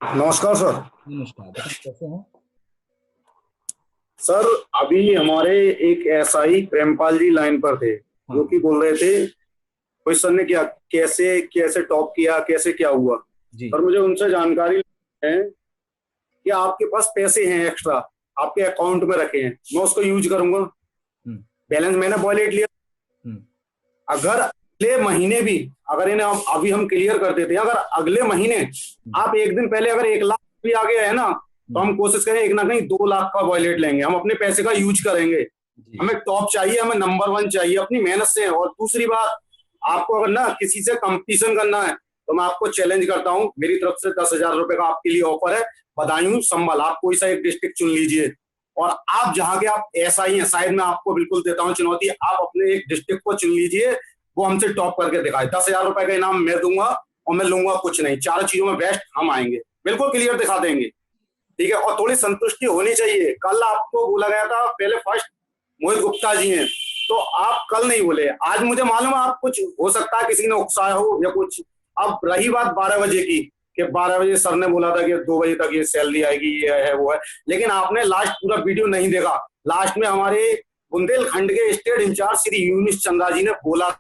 नमस्कार सर। नमस्कार, बताएं कैसे हैं। सर अभी हमारे एक एसआई प्रेमपाल जी लाइन पर थे, जो हाँ। कि बोल रहे थे क्वेश्चन ने क्या कैसे कैसे टॉप किया, कैसे क्या हुआ। जी। सर मुझे उनसे जानकारी है कि आपके पास पैसे हैं एक्स्ट्रा, आपके अकाउंट में रखे हैं, मैं उसको यूज करूंगा। हम्म। बैलेंस मैंने वॉलेट लिया। हम्म। अगर अगले महीने भी, अगर इन्हें अभी हम क्लियर कर देते हैं, अगर अगले महीने हम्म। आप एक दिन पहले अगर 1 लाख भी आ गया है ना, तो हम्म। हम कोशिश करें एक ना कहीं 2 लाख का वॉलेट लेंगे, हम अपने पैसे का यूज करेंगे। जी। हमें टॉप चाहिए, हमें नंबर वन चाहिए अपनी मेहनत से। और दूसरी बात, आपको अगर ना किसी से कंपटीशन करना है तो मैं आपको चैलेंज करता हूं, मेरी तरफ से 10,000 रुपए का आपके लिए ऑफर है। बदायूं संभल, आप कोई सा एक डिस्ट्रिक्ट चुन लीजिए और आप जहां के आप ऐसा ही है, शायद मैं आपको बिल्कुल देता हूं चुनौती, आप अपने एक डिस्ट्रिक्ट को चुन लीजिए, वो हमसे टॉप करके दिखाए। 10,000 रुपए का इनाम मैं दूंगा और मैं लूंगा कुछ नहीं, चारों चीजों में बेस्ट हम आएंगे, बिल्कुल क्लियर दिखा देंगे। ठीक है, और थोड़ी संतुष्टि होनी चाहिए। कल आपको बोला गया था पहले फर्स्ट मोहित गुप्ता जी हैं, तो आप कल नहीं बोले, आज मुझे मालूम है आप कुछ हो सकता है किसी ने उकसाया हो या कुछ। अब रही बात 12 बजे की, कि 12 बजे सर ने बोला था कि 2 बजे तक ये सैलरी आएगी, ये है वो है, लेकिन आपने लास्ट पूरा वीडियो नहीं देखा। लास्ट में हमारे बुंदेलखंड के स्टेट इंचार्ज श्री यूनिस चंद्रा जी ने बोला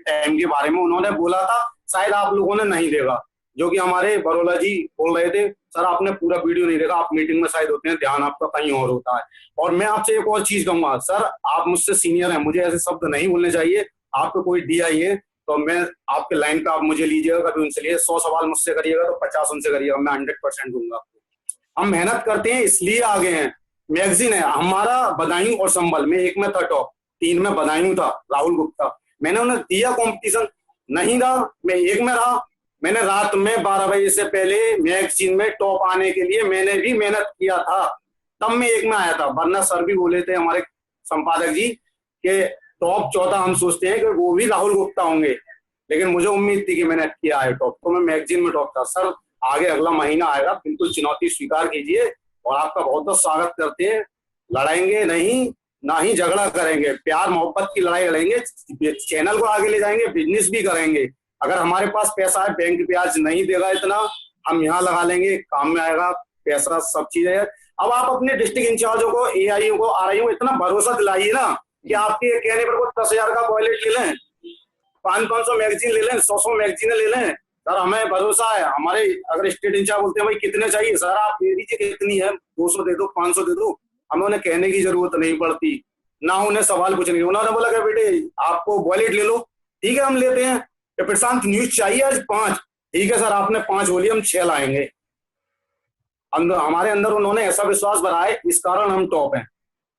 टाइम के बारे में, उन्होंने बोला था, शायद आप लोगों ने नहीं देखा, जो कि हमारे बरोला जी बोल रहे थे सर आपने पूरा वीडियो नहीं देखा, आप मीटिंग में शायद होते हैं, ध्यान आपका कहीं और होता है। और मैं आपसे एक और चीज कहूंगा सर, आप मुझसे सीनियर हैं, मुझे ऐसे शब्द नहीं बोलने चाहिए। आपको कोई DI है तो मैं आपके लाइन पे आप मुझे लीजिएगा, कभी उनसे लिए 100 सवाल मुझसे करिएगा तो 50 उनसे करिएगा, मैं 100% दूंगा आपको। हम मेहनत करते हैं इसलिए आगे हैं। मैगजीन है हमारा बदायूं और संभल में, एक में था टॉप, 3 में बदायूं था राहुल गुप्ता, मैंने उन्हें दिया कंपटीशन, नहीं रहा मैं एक में रहा। मैंने रात में 12 बजे से पहले मैगजीन में टॉप आने के लिए मैंने भी मेहनत किया था, तब मैं एक में आया था। वरना सर भी बोले थे हमारे संपादक जी कि टॉप चौथा हम सोचते हैं कि वो भी राहुल गुप्ता होंगे, लेकिन मुझे उम्मीद थी कि मैंने किया है टॉप, तो मैं मैगजीन में टॉप था। सर आगे अगला महीना आएगा, बिल्कुल चुनौती स्वीकार कीजिए और आपका बहुत बहुत स्वागत करते हैं। लड़ाएंगे नहीं, ना ही झगड़ा करेंगे, प्यार मोहब्बत की लड़ाई लड़ेंगे, चैनल को आगे ले जाएंगे, बिजनेस भी करेंगे। अगर हमारे पास पैसा है, बैंक ब्याज नहीं देगा इतना, हम यहाँ लगा लेंगे, काम में आएगा पैसा, सब चीजें। अब आप अपने डिस्ट्रिक्ट इंचार्जों को, AIO को, RIO को इतना भरोसा दिलाइए ना कि आपके कहने पर वो 10,000 का वॉलेट ले लें, 500-500 मैगजीन ले लें, 100-100 मैगजीन ले लें। सर हमें भरोसा है, हमारे अगर स्टेट इंचार्ज बोलते हैं भाई कितने चाहिए, सर आप दे दीजिए, कितनी है, 200 दे दो, 500 दे दो, हमें उन्हें कहने की जरूरत नहीं पड़ती, ना उन्हें सवाल कुछ नहीं। उन्होंने बोला कि बेटे आपको वॉलेट ले लो, ठीक है हम लेते हैं। कि प्रशांत न्यूज चाहिए आज 5, ठीक है सर आपने 5 बोली, हम 6 लाएंगे। अंदर हमारे अंदर उन्होंने ऐसा विश्वास भरा है, इस कारण हम टॉप हैं।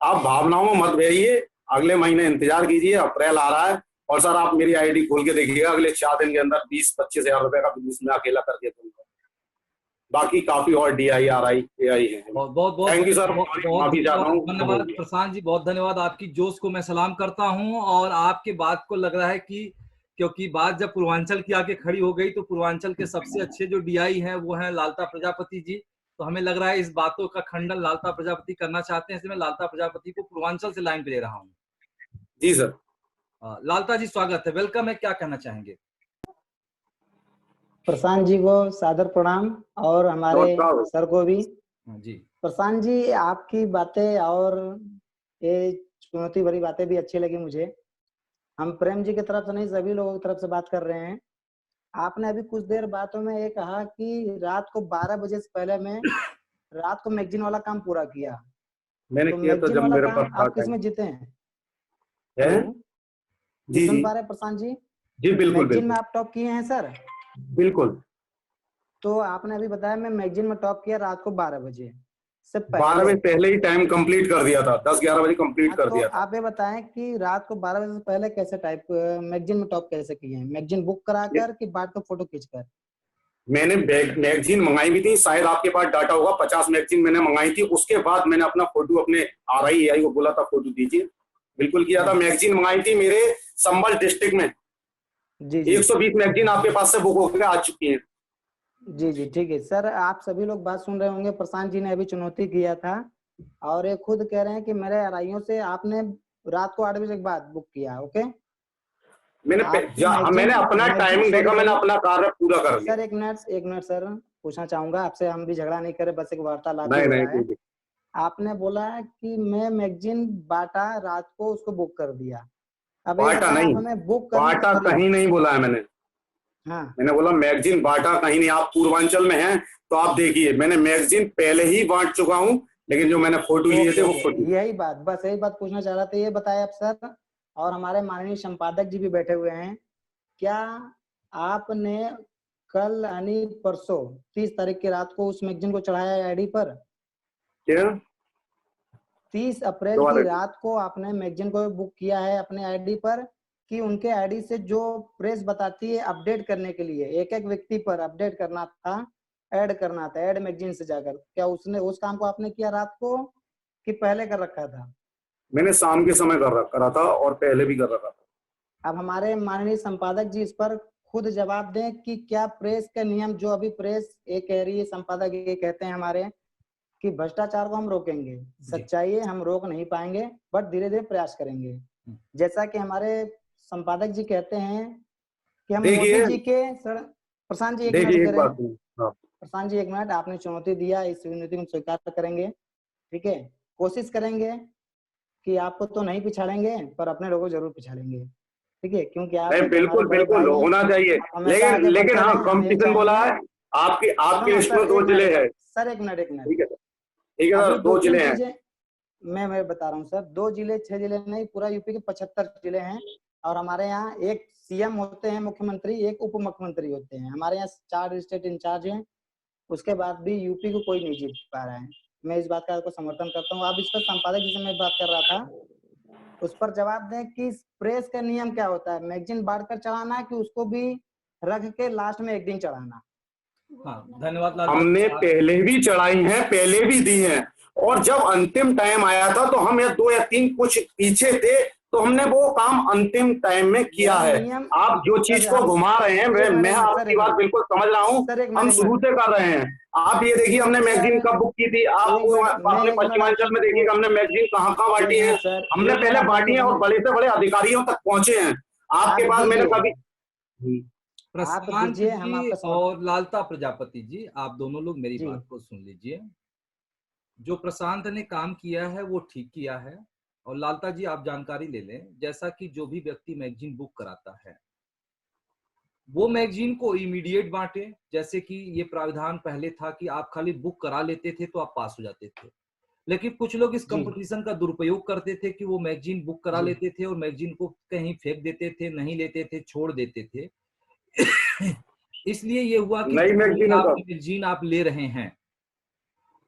आप भावनाओं में मत बहिए, अगले महीने इंतजार कीजिए, अप्रैल आ रहा है। और सर आप मेरी ID खोल के देखिएगा, अगले 4 दिन के अंदर 20-25 हजार रुपए का बिजनेस में अकेला करके दूंगा। बाकी काफी और DI RI AI है। बहुत बहुत बहुत थैंक यू सर, बहुत बहुत माफी चाहता धन्यवाद, हूँ, हो धन्यवाद गया। प्रशांत जी, बहुत धन्यवाद। आपकी जोश को मैं सलाम करता हूं और आपके बात को लग रहा है कि क्योंकि बात जब पूर्वांचल की आके खड़ी हो गई तो पूर्वांचल के सबसे अच्छे जो DI हैं वो हैं लालता प्रजापति जी। तो हमें लग रहा है इस बातों का खंडन लालता प्रजापति करना चाहते हैं, इसलिए मैं लालता प्रजापति को पूर्वांचल से लाइन पे ले रहा हूँ। जी सर। लालता जी स्वागत है, वेलकम है, क्या कहना चाहेंगे। प्रशांत जी को सादर प्रणाम और हमारे सर को भी। जी प्रशांत जी आपकी बातें और ये चुनौती भरी बातें भी अच्छी लगी मुझे। हम प्रेम जी की तरफ से नहीं, सभी लोगों की तरफ से बात कर रहे हैं। आपने अभी कुछ देर बातों में ये कहा कि रात को 12 बजे से पहले मैं रात को मैगजीन वाला काम पूरा किया। मैंने तो किया तो मैगजीन जब वाला मेरे काम पास था आप किस टाइम। में जीते हैं? है हेलो, जी सुन जी पा रहे प्रशांत जी? जी, बिल्कुल मैगजीन में बिल्कुल आप टॉप किए हैं सर। बिल्कुल। तो आपने अभी बताया मैं मैगजीन में टॉप किया रात को 12 बजे से 12 पहले। बजे पहले ही टाइम कंप्लीट कर दिया था, 10-11 बजे कंप्लीट हाँ, कर तो दिया था। आप ये बताएं कि रात को 12 बजे से पहले कैसे टाइप मैगजीन में टॉप कैसे किए हैं? मैगजीन बुक कराकर कि बाद में फोटो खींचकर? मैंने मैगजीन मंगाई भी थी, शायद आपके पास डाटा होगा, 50 मैगजीन मैंने मंगाई थी, उसके बाद मैंने अपना फोटो अपने RI AI को बोला था फोटो दीजिए, बिल्कुल किया था। मैगजीन मंगाई थी मेरे संभल डिस्ट्रिक्ट में, जी जी 120 मैगजीन आपके पास से बुक होकर आ चुकी है। जी जी, ठीक है सर। आप सभी लोग बात सुन रहे होंगे, प्रशांत जी ने अभी चुनौती किया था और ये खुद कह रहे हैं कि मेरे RIO से आपने रात को 8 बजे के बाद बुक किया। ओके, आपकी मैंने अपना मैगजीन टाइमिंग देखा, सोल्ड मैंने हुई। अपना कार्य पूरा कर लिया। सर एक मिनट सर, पूछना चाहूंगा आपसे, हम भी झगड़ा नहीं करे, बस एक वार्तालाप ही नहीं हो नहीं रहा है। ठीक है। आपने बोला कि मैं मैगजीन बांटा, रात को उसको बुक कर दिया। अब ये बाटा बताएं, आप नहीं, हमें बुक करने बाटा मतलब। कहीं नहीं बोला है मैंने। हाँ, मैंने बोला मैगजीन बांटा कहीं नहीं। आप पूर्वांचल में हैं तो आप देखिए, मैंने मैगजीन पहले ही बांट चुका हूं, लेकिन जो मैंने फोटो लिए थे ओके वो ओके, फोटो। यही बात, बस यही बात पूछना चाह रहा था। ये बताए आप सर, और हमारे माननीय संपादक जी भी बैठे हुए हैं, क्या आपने कल यानी परसों 30 तारीख की रात को उस मैगजीन को चढ़ाया है आईडी पर? क्या? 30 अप्रैल की दोबारा। रात को आपने मैगजीन को बुक किया है अपने आईडी पर, कि उनके आईडी से जो प्रेस बताती है अपडेट करने के लिए एक एक व्यक्ति पर अपडेट करना था, ऐड करना था, ऐड मैगजीन से जाकर, क्या उसने उस काम को आपने किया रात को कि पहले कर रखा था? मैंने शाम के समय करा था और पहले भी कर रखा था। अब हमारे माननीय संपादक जी इस पर खुद जवाब दें कि क्या प्रेस के नियम, जो अभी प्रेस ये कह रही है, संपादक ये कहते हैं हमारे कि भ्रष्टाचार को हम रोकेंगे, सच्चाई है हम रोक नहीं पाएंगे, बट धीरे धीरे प्रयास करेंगे। जैसा कि हमारे संपादक जी कहते हैं कि हम मोदी देखिए जी के सर। प्रशांत जी एक मिनट देखिए रुके एक रहे। बात सुनिए। हाँ। प्रशांत जी एक मिनट, आपने चुनौती दिया, इस चुनौती को स्वीकार करेंगे, ठीक है? कोशिश करेंगे कि आपको तो नहीं पिछाड़ेंगे, पर अपने लोगों को जरूर पिछाड़ेंगे, ठीक है? क्योंकि आप नहीं एक हमारे बिल्कुल बड़े बिल्कुल भाई हैं, होना चाहिए। आप हमेशा लेकिन आगे लेकिन बढ़ते हाँ, रहें, हम यही कंपटीशन बोला चाहेंगे। है। आपकी सुनो आपकी ना लिस्ट सर, में दो एक जिले मिनट हैं। सर, एक मिनट एक मिनट। ठीक है सर, ठीक है अभी सर, दो दो तीन जिले हैं। चीजें मैं बता रहा हूँ सर। 2 जिले 6 जिले नहीं, पूरा यूपी के 75 जिले हैं, और हमारे यहाँ एक सीएम होते हैं, मुख्यमंत्री, एक उप मुख्यमंत्री होते हैं। हमारे यहाँ 4 स्टेट इंचार्ज हैं, उसके बाद भी यूपी को कोई नहीं जीत पा रहा है। मैं इस बात का आपको समर्थन करता हूँ। अब इस पर संपादक जी से मैं बात कर रहा था, उस पर जवाब दें कि प्रेस का नियम क्या होता है, मैगजीन बांट कर चढ़ाना है कि उसको भी रख के लास्ट में एक दिन चढ़ाना? हाँ, धन्यवाद लालता हमने जी। पहले भी चढ़ाई हैं, पहले भी दी हैं, और जब अंतिम टाइम आया था तो हम या 2 या 3 कुछ पीछे थे, तो हमने वो काम अंतिम टाइम में किया यह है। नियम आप जो चीज सर, को हम घुमा रहे हैं, एक मिनट मैं एक मिनट सर, आपकी एक बात मिनट बिल्कुल समझ रहा हूँ। सर, एक मिनट हम एक शुरू मिनट से कर रहे हैं। आप ये देखिए हमने मैगजीन सर, कब बुक की थी, एक आपको मिनट, मैं अपने एक मिनट पश्चिमांचल में देखिए आपको, कि हमने मैगजीन कहाँ कहाँ बांटी एक है। मिनट सर, हमने एक मिनट पहले आप बांटी लाइन है पे और बने। बड़े से बड़े अधिकारियों तक पहुंचे हैं। आप आपके पास मैंने दीजिए, कभी। आप प्रशांत दीजिए, हम जी आपका समर्थन। और लालता प्रजापति जी, आप दोनों लोग मेरी जी बात को सुन लीजिए। जो प्रशांत ने काम किया है वो ठीक किया है। और लालता जी आप जानकारी ले लें, जैसा कि जो भी व्यक्ति मैगजीन बुक कराता है वो मैगजीन को इमीडिएट बांटे। जैसे कि ये प्रावधान पहले था कि आप खाली बुक करा लेते थे तो आप पास हो जाते थे, लेकिन कुछ लोग इस जी कंपटीशन का दुरुपयोग करते थे कि वो मैगजीन बुक करा जी लेते थे और मैगजीन को कहीं फेंक देते थे, नहीं लेते थे, छोड़ देते थे। इसलिए ये हुआ कि नई जो भी मैगजीन है आप सर। मैगजीन आप ले रहे हैं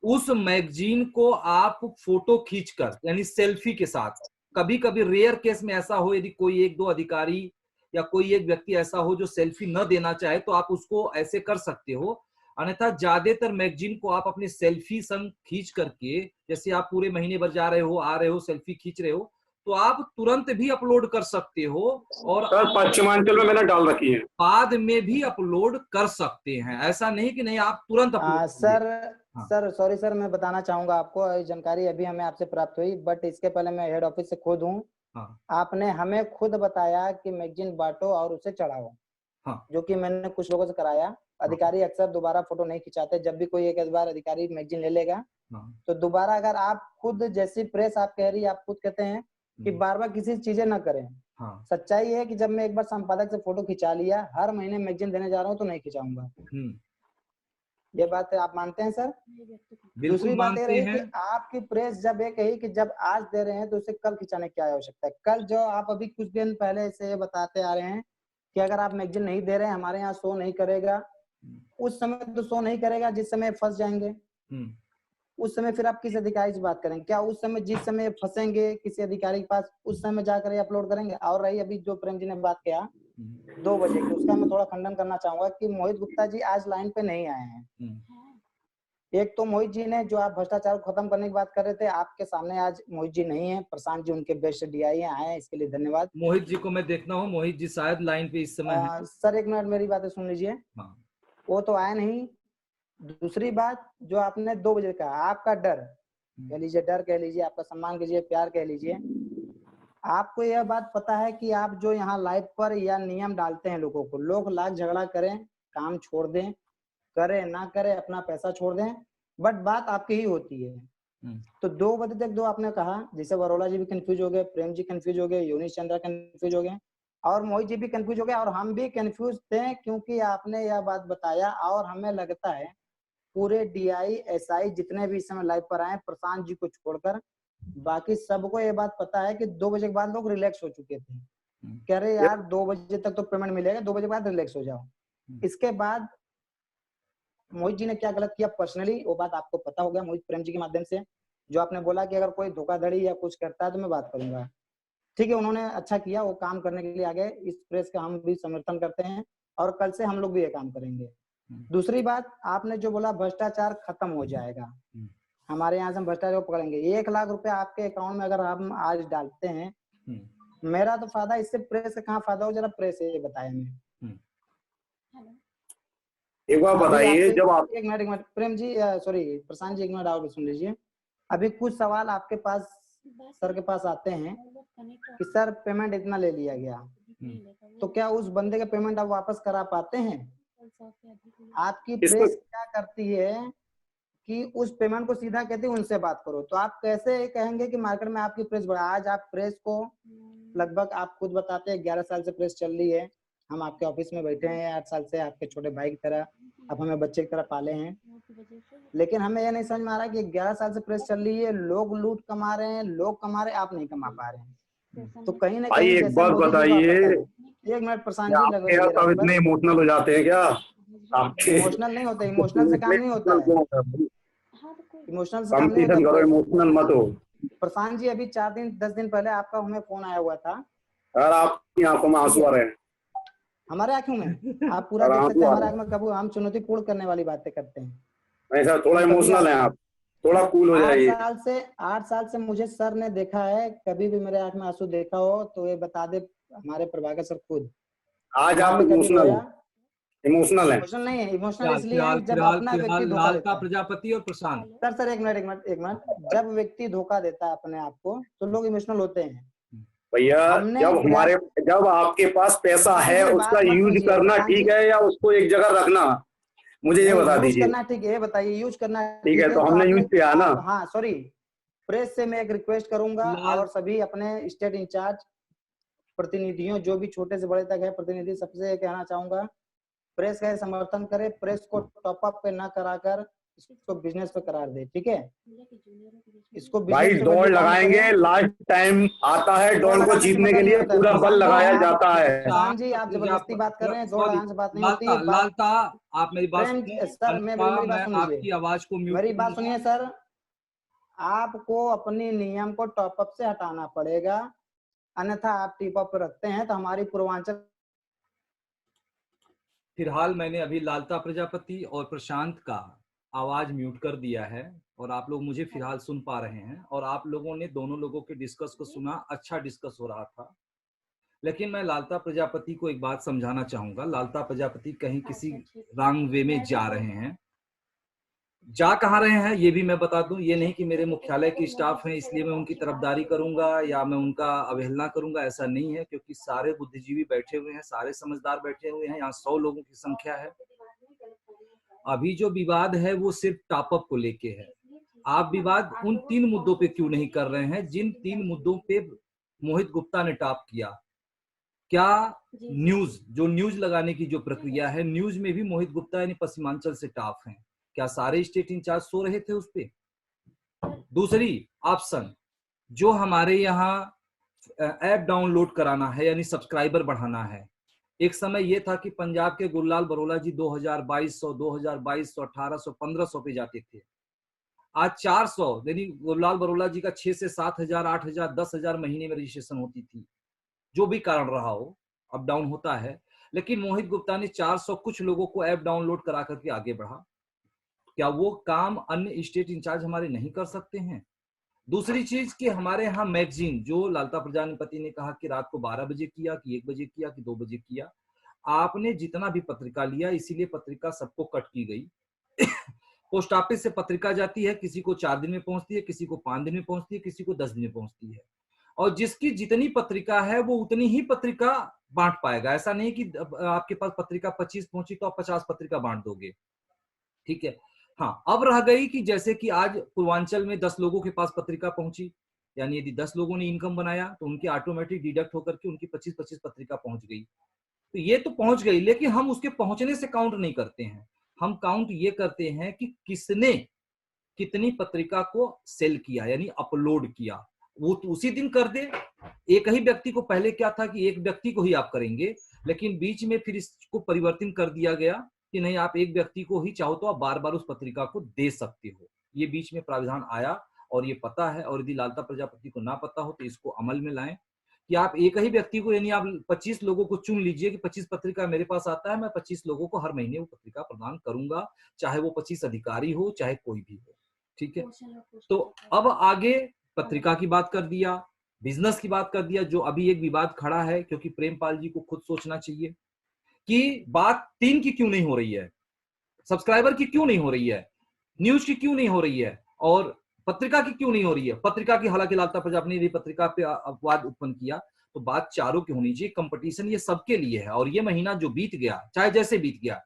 उस मैगजीन को आप फोटो खींचकर, यानी सेल्फी के साथ, कभी कभी रेयर केस में ऐसा हो, यदि कोई 1-2 अधिकारी या कोई एक व्यक्ति ऐसा हो जो सेल्फी न देना चाहे तो आप उसको ऐसे कर सकते हो। अन्यथा ज्यादातर मैगजीन को आप अपनी सेल्फी संग खींच करके, जैसे आप पूरे महीने भर जा रहे हो, आ रहे हो, सेल्फी खींच रहे हो, तो आप तुरंत भी अपलोड कर सकते हो और सर पश्चिमांचल में मैंने डाल रखी है। बाद में भी अपलोड कर सकते हैं। ऐसा नहीं कि नहीं, आप तुरंत अपलोड कीजिए। सर, हाँ सर सॉरी सर, मैं बताना चाहूंगा आपको, ये जानकारी अभी हमें आपसे प्राप्त हुई, बट इसके पहले मैं हेड ऑफिस से खुद हूँ। हाँ आपने हमें खुद बताया कि मैगजीन बांटो और उसे चढ़ाओ, हाँ जो कि मैंने कुछ लोगों से कराया। हाँ अधिकारी अक्सर दोबारा फोटो नहीं खिंचाते, जब भी कोई एक बार अधिकारी मैगजीन ले लेगा हाँ तो दोबारा, अगर आप खुद, जैसी प्रेस आप कह रही है, आप खुद कहते हैं कि बार बार किसी चीजें ना करें। हाँ। सच्चाई है कि जब मैं एक बार संपादक से फोटो खिंचा लिया, हर महीने मैगजीन देने जा रहा हूँ तो नहीं खिंचाऊंगा। ये बात आप मानते हैं सर? बिल्कुल दूसरी बात ये मानते रही हैं। कि आपकी प्रेस जब ये कही कि जब आज दे रहे हैं तो उसे कल खिंचाने की क्या आवश्यकता है? कल जो आप अभी कुछ दिन पहले से ये बताते आ रहे हैं कि अगर आप मैगजीन नहीं दे रहे हैं, हमारे यहाँ शो नहीं करेगा, उस समय तो शो नहीं करेगा जिस समय फंस जाएंगे। उस समय फिर आप किस अधिकारी से बात करेंगे? क्या उस समय जिस समय फंसेंगे किसी अधिकारी के पास, उस समय जाकर अपलोड करेंगे? और रही अभी जो प्रेम जी ने बात किया 2 बजे की, उसका मैं थोड़ा खंडन करना चाहूंगा कि मोहित गुप्ता जी आज लाइन पे नहीं आए हैं। एक तो मोहित जी ने, जो आप भ्रष्टाचार को खत्म करने की बात कर रहे थे, आपके सामने आज मोहित जी नहीं है, प्रशांत जी उनके बेस्ट डीआई आए हैं, इसके लिए धन्यवाद। मोहित जी को मैं देखना हूँ, मोहित जी शायद लाइन पे इस समय है। सर एक मिनट मेरी बातें सुन लीजिए। हाँ वो तो आए नहीं। दूसरी बात, जो आपने 2 बजे कहा, आपका डर कह लीजिए, डर कह लीजिए, आपका सम्मान कीजिए, प्यार कह लीजिए, आपको यह बात पता है कि आप जो यहाँ लाइव पर या नियम डालते हैं लोगों को, लोग लाख झगड़ा करें, काम छोड़ दें, करे ना करे अपना पैसा छोड़ दें, बट बात आपकी ही होती है। तो 2 बजे तक जो आपने कहा, जैसे वरोला जी भी कंफ्यूज हो गए, प्रेम जी कंफ्यूज हो गए, योनीश चंद्रा कंफ्यूज हो गए और मोहित जी भी कंफ्यूज हो गए और हम भी कंफ्यूज थे, क्योंकि आपने यह बात बताया। और हमें लगता है पूरे डीआई एसआई जितने भी इस समय लाइव पर आए, प्रशांत जी को छोड़कर बाकी सबको ये बात पता है कि 2 बजे के बाद लोग रिलैक्स हो चुके थे, कह रहे यार 2 बजे तक तो पेमेंट मिलेगा, 2 बजे के बाद रिलैक्स हो जाओ। इसके बाद मोहित जी ने क्या गलत किया पर्सनली, वो बात आपको पता हो गया मोहित प्रेम जी के माध्यम से, जो आपने बोला कि अगर कोई धोखाधड़ी या कुछ करता है तो मैं बात करूंगा। ठीक है, उन्होंने अच्छा किया, वो काम करने के लिए आगे। इस प्रेस का हम भी समर्थन करते हैं और कल से हम लोग भी ये काम करेंगे। दूसरी बात, आपने जो बोला भ्रष्टाचार खत्म हो जाएगा, हमारे यहाँ से हम भ्रष्टाचार को पकड़ेंगे। 1 लाख रुपए आपके अकाउंट में अगर हम आज डालते हैं, मेरा तो फायदा, इससे प्रेस का कहाँ फायदा हो, जरा प्रेस ये बताया हमें। एक बार बताइए, जब आप एक मिनट प्रेम जी, सॉरी प्रशांत जी, एक मिनट और सुन लीजिए। अभी कुछ सवाल आपके पास सर के पास आते हैं कि सर पेमेंट इतना ले लिया गया, तो क्या उस बंदे का पेमेंट आप वापस करा पाते हैं? आपकी प्रेस क्या करती है कि उस पेमेंट को सीधा कहती है उनसे बात करो, तो आप कैसे कहेंगे कि मार्केट में आपकी प्रेस बढ़ा? आज आप प्रेस को लगभग, आप खुद बताते हैं 11 साल से प्रेस चल रही है, हम आपके ऑफिस में बैठे हैं 8 साल से, आपके छोटे भाई की तरह, आप हमें बच्चे की तरह पाले हैं, लेकिन हमें यह नहीं समझ में आ रहा कि 11 साल से प्रेस चल रही है, लोग लूट कमा रहे हैं, लोग कमा रहे हैं, आप नहीं कमा पा रहे हैं। तो कहीं ना कहीं एक बात बताइए, 1 मिनट प्रशांत जी, आप इतने इमोशनल हो जाते हैं क्या? इमोशनल नहीं होते, इमोशनल से काम नहीं होता है, इमोशनल से काम नहीं कंपटीशन करो, इमोशनल मत हो। प्रशांत जी, अभी 10 दिन पहले आपका हमें फोन आया हुआ था, यार आपकी आंखों में आंसू आ रहे हैं। हमारे आंखों में आप पूरा देख सकते हैं, हमारे आंखों में कभी हम चुनौतीपूर्ण करने वाली बातें करते हैं। ऐसा थोड़ा इमोशनल है आप, थोड़ा कूल हो जाइए। 8 साल से मुझे सर ने देखा है, कभी भी मेरे आंख में आंसू देखा हो तो ये बता दे हमारे प्रभाकर सर खुद। आज आप इमोशनल है? इमोशनल नहीं है, इमोशनल इसलिए जब अपना व्यक्ति धोखा देता है। प्रजापति और प्रशांत सर एक मिनट, जब व्यक्ति धोखा देता है अपने आप को तो लोग इमोशनल होते हैं भैया। जब आपके पास पैसा है उसका यूज करना ठीक है या उसको एक जगह रखना, मुझे ये बता दीजिए। करना ठीक है, बताइए यूज करना ठीक है, तो हमने यूज किया ना। हाँ सॉरी, प्रेस से मैं एक रिक्वेस्ट करूंगा और सभी अपने स्टेट इंचार्ज प्रतिनिधियों, जो भी छोटे से बड़े तक है प्रतिनिधि, सबसे कहना चाहूंगा प्रेस का समर्थन करे, प्रेस को टॉप अप पे ना कराकर इसको बिजनेस पे करार दे, ठीक है? इसको भाई दौड़ लगाएंगे, लास्ट टाइम आता है, दौड़ को जीतने के लिए पूरा बल लगाया जाता है। प्रधान जी आप जबरदस्ती बात कर रहे हैं, दौड़ लगाने से बात नहीं होती है। लालता आप मेरी बात सुनिए सर, मैं आपकी आवाज को म्यूट, मेरी बात सुनिए सर, आपको अपनी नियम को टॉप अप से हटाना पड़ेगा, अन्यथा आप टिप अप रखते हैं तो हमारी पूर्वांचल। फिलहाल मैंने अभी लालता प्रजापति और प्रशांत का आवाज म्यूट कर दिया है और आप लोग मुझे फिलहाल सुन पा रहे हैं और आप लोगों ने दोनों लोगों के डिस्कस को सुना, अच्छा डिस्कस हो रहा था। लेकिन मैं लालता प्रजापति को एक बात समझाना चाहूंगा, लालता प्रजापति कहीं किसी रॉन्ग वे में जा रहे हैं। जा कहाँ रहे हैं ये भी मैं बता दूं, ये नहीं कि मेरे मुख्यालय की स्टाफ है इसलिए मैं उनकी तरफदारी करूंगा या मैं उनका अवहेलना करूंगा, ऐसा नहीं है, क्योंकि सारे बुद्धिजीवी बैठे हुए हैं, सारे समझदार बैठे हुए हैं, यहाँ 100 लोगों की संख्या है। अभी जो विवाद है वो सिर्फ टॉपअप को लेके है। आप विवाद उन 3 मुद्दों पे क्यों नहीं कर रहे हैं जिन 3 मुद्दों पे मोहित गुप्ता ने टॉप किया? क्या न्यूज, जो न्यूज लगाने की जो प्रक्रिया है, न्यूज में भी मोहित गुप्ता यानी पश्चिमांचल से टॉप हैं? क्या सारे स्टेट इंचार्ज सो रहे थे उस पे? दूसरी ऑप्शन, जो हमारे यहाँ ऐप डाउनलोड कराना है यानी सब्सक्राइबर बढ़ाना है, एक समय ये था कि पंजाब के गुरलाल बरोला जी 2200, 2200, 1800, 1500 पे जाते थे। आज 400, यानी गुरलाल बरोला जी का 6 से 7000, 8000, 10,000 महीने में रजिस्ट्रेशन होती थी। जो भी कारण रहा हो, अप डाउन होता है, लेकिन मोहित गुप्ता ने 400 कुछ लोगों को ऐप डाउनलोड करा करके आगे बढ़ा। क्या वो काम अन्य स्टेट इंचार्ज हमारे नहीं कर सकते हैं? दूसरी चीज कि हमारे यहाँ मैगजीन, जो लालता प्रजापति ने कहा कि रात को 12 बजे किया, कि 1 बजे किया, कि 2 बजे किया, आपने जितना भी पत्रिका लिया, इसीलिए पत्रिका सबको कट की गई। पोस्ट ऑफिस से पत्रिका जाती है, किसी को 4 दिन में पहुंचती है, किसी को 5 दिन में पहुंचती है, किसी को 10 दिन में पहुंचती है, और जिसकी जितनी पत्रिका है वो उतनी ही पत्रिका बांट पाएगा। ऐसा नहीं कि आपके पास पत्रिका 25 पहुंची तो आप 50 पत्रिका बांट दोगे। ठीक है। हाँ, अब रह गई कि जैसे कि आज पूर्वांचल में 10 लोगों के पास पत्रिका पहुंची, यानी यदि 10 लोगों ने इनकम बनाया तो उनकी ऑटोमेटिक डिडक्ट होकर के उनकी 25-25 पत्रिका पहुंच गई। तो ये तो पहुंच गई, लेकिन हम उसके पहुंचने से काउंट नहीं करते हैं। हम काउंट ये करते हैं कि किसने कितनी पत्रिका को सेल किया, यानी अपलोड किया। वो तो उसी दिन कर दे। एक ही व्यक्ति को, पहले क्या था कि एक व्यक्ति को ही आप करेंगे, लेकिन बीच में फिर इसको परिवर्तन कर दिया गया कि नहीं, आप एक व्यक्ति को ही चाहो तो आप बार बार उस पत्रिका को दे सकते हो। ये बीच में प्राविधान आया और ये पता है, और यदि लालता प्रजापति को ना पता हो तो इसको अमल में लाएं कि आप एक ही व्यक्ति को, यानी आप 25 लोगों को चुन लीजिए कि 25 पत्रिका मेरे पास आता है, मैं 25 लोगों को हर महीने वो पत्रिका प्रदान करूंगा, चाहे वो 25 अधिकारी हो चाहे कोई भी हो। ठीक है। तो अब आगे पत्रिका की बात कर दिया, बिजनेस की बात कर दिया। जो अभी एक विवाद खड़ा है, क्योंकि प्रेमपाल जी को खुद सोचना चाहिए कि बात 3 की क्यों नहीं हो रही है, सब्सक्राइबर की क्यों नहीं हो रही है, न्यूज की क्यों नहीं हो रही है, और पत्रिका की क्यों नहीं हो रही है। पत्रिका की हालांकि लालता प्रजापति ने पत्रिका पे अपवाद उत्पन्न किया, तो बात चारों की होनी चाहिए। कंपटीशन ये सबके लिए है, और ये महीना जो बीत गया, चाहे जैसे बीत गया,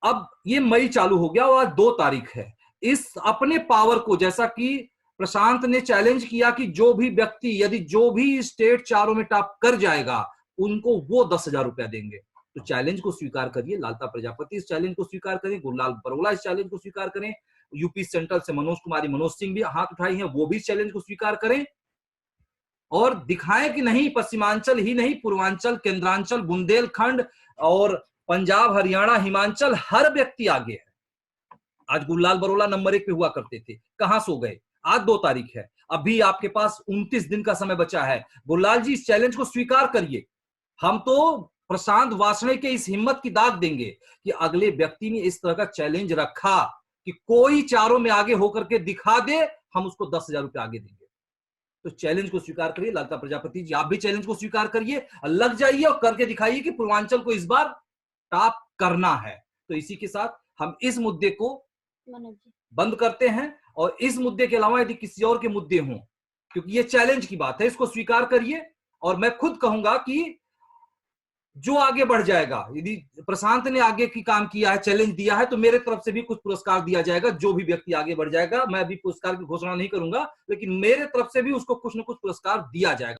अब ये मई चालू हो गया और आज 2 तारीख है। इस अपने पावर को, जैसा कि प्रशांत ने चैलेंज किया कि जो भी व्यक्ति, यदि जो भी स्टेट चारों में टॉप कर जाएगा उनको वो 10,000 रुपया देंगे। तो चैलेंज को स्वीकार करिए, लालता प्रजापति इस चैलेंज को स्वीकार करें, गुरलाल बरोला इस चैलेंज को स्वीकार करें, यूपी सेंट्रल से मनोज सिंह भी हाथ उठाई हैं, वो भी इस चैलेंज को स्वीकार करें और दिखाएं कि नहीं, पश्चिमांचल ही नहीं, पूर्वांचल, केंद्रांचल, बुंदेलखंड और पंजाब, हरियाणा, हिमाचल, हर व्यक्ति आगे है। आज गुरलाल बरोला नंबर 1 पे हुआ करते थे, कहां सो गए। आज 2 तारीख है, अभी आपके पास 29 दिन का समय बचा है। गुरलाल जी इस चैलेंज को स्वीकार करिए। हम तो प्रशांत वासणे के इस हिम्मत की दाद देंगे कि अगले व्यक्ति ने इस तरह का चैलेंज रखा कि कोई चारों में आगे होकर के दिखा दे, हम उसको 10,000 रुपए आगे देंगे। तो चैलेंज को स्वीकार करिए। लालता प्रजापति जी, आप भी चैलेंज को स्वीकार करिए, लग जाइए और करके दिखाइए कि पूर्वांचल को इस बार टॉप करना है। तो इसी के साथ हम इस मुद्दे को बंद करते हैं, और इस मुद्दे के अलावा यदि किसी और के मुद्दे हों, क्योंकि ये चैलेंज की बात है, इसको स्वीकार करिए। और मैं खुद कहूंगा कि जो आगे बढ़ जाएगा, यदि प्रशांत ने आगे की काम किया है, चैलेंज दिया है, तो मेरे तरफ से भी कुछ पुरस्कार दिया जाएगा। जो भी व्यक्ति आगे बढ़ जाएगा, मैं अभी पुरस्कार की घोषणा नहीं करूंगा, लेकिन मेरे तरफ से भी उसको कुछ न कुछ पुरस्कार दिया जाएगा।